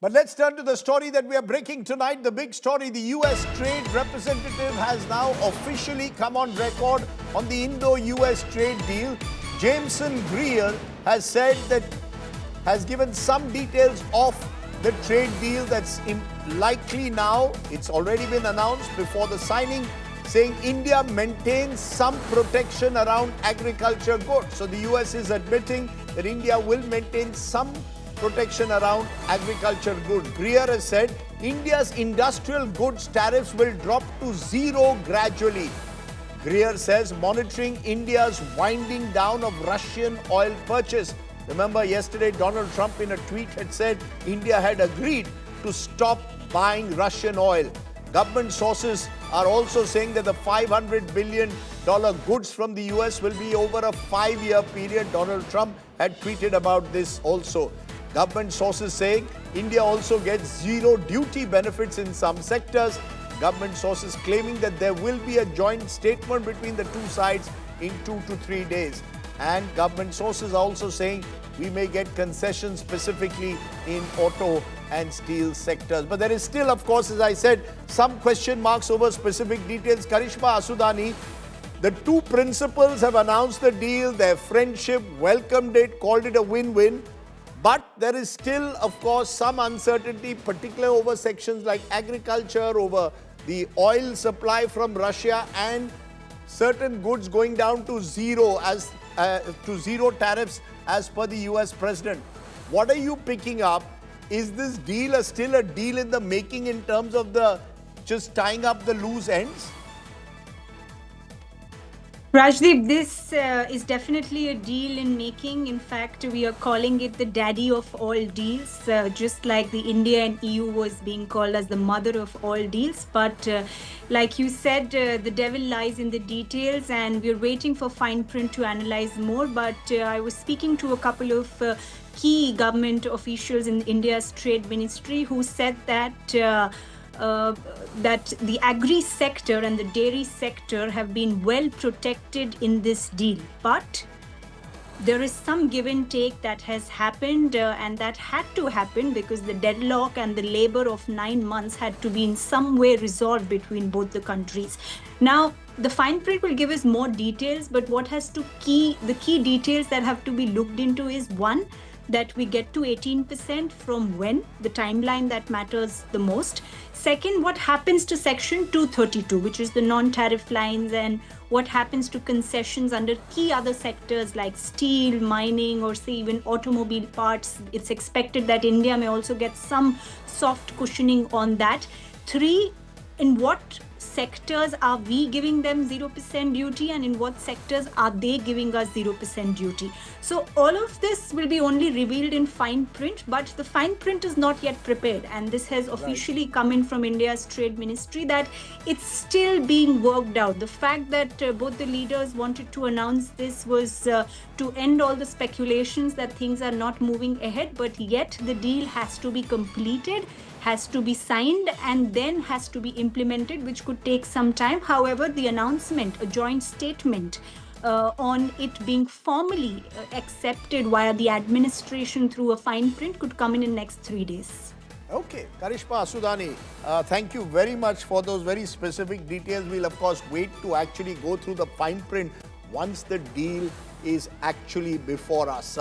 But let's turn to the story that we are breaking tonight. The big story, the US trade representative has now officially come on record on the Indo-US trade deal. Jameson Greer has given some details of the trade deal that's likely now. It's already been announced before the signing, saying India maintains some protection around agriculture goods. So the US is admitting that India will maintain some protection around agriculture goods. Greer has said India's industrial goods tariffs will drop to zero gradually. Greer says monitoring India's winding down of Russian oil purchase. Remember, yesterday Donald Trump in a tweet had said India had agreed to stop buying Russian oil. Government sources are also saying that the $500 billion goods from the US will be over a 5-year period. Donald Trump had tweeted about this also. Government sources saying India also gets zero duty benefits in some sectors. Government sources claiming that there will be a joint statement between the two sides in 2 to 3 days. And government sources are also saying we may get concessions specifically in auto and steel sectors. But there is still, of course, as I said, some question marks over specific details. Karishma Asudani, the two principals have announced the deal, their friendship, welcomed it, called it a win-win. But there is still, of course, some uncertainty, particularly over sections like agriculture, over the oil supply from Russia, and certain goods going down to zero tariffs as per the US president. What are you picking up? Is this deal still a deal in the making in terms of just tying up the loose ends? Rajdeep, this is definitely a deal in making. In fact, we are calling it the daddy of all deals, just like the India and EU was being called as the mother of all deals. But like you said, the devil lies in the details, and we're waiting for fine print to analyze more. But I was speaking to a couple of key government officials in India's trade ministry who said that that the agri sector and the dairy sector have been well protected in this deal. But there is some give and take that has happened, and that had to happen because the deadlock and the labor of 9 months had to be in some way resolved between both the countries. Now, the fine print will give us more details, but the key details that have to be looked into is, one, that we get to 18% from when, the timeline that matters the most. Second, what happens to Section 232, which is the non-tariff lines, and what happens to concessions under key other sectors like steel, mining, or say even automobile parts. It's expected that India may also get some soft cushioning on that. Three, in what sectors are we giving them 0% duty, and in what sectors are they giving us 0% duty? So all of this will be only revealed in fine print, but the fine print is not yet prepared, and this has officially come in from India's trade ministry that it's still being worked out. The fact that both the leaders wanted to announce this was to end all the speculations that things are not moving ahead, but yet the deal has to be completed, has to be signed, and then has to be implemented, which could take some time. However, the announcement, a joint statement on it being formally accepted via the administration through a fine print could come in next 3 days. Okay, Karishma Asudani, thank you very much for those very specific details. We'll, of course, wait to actually go through the fine print once the deal is actually before us.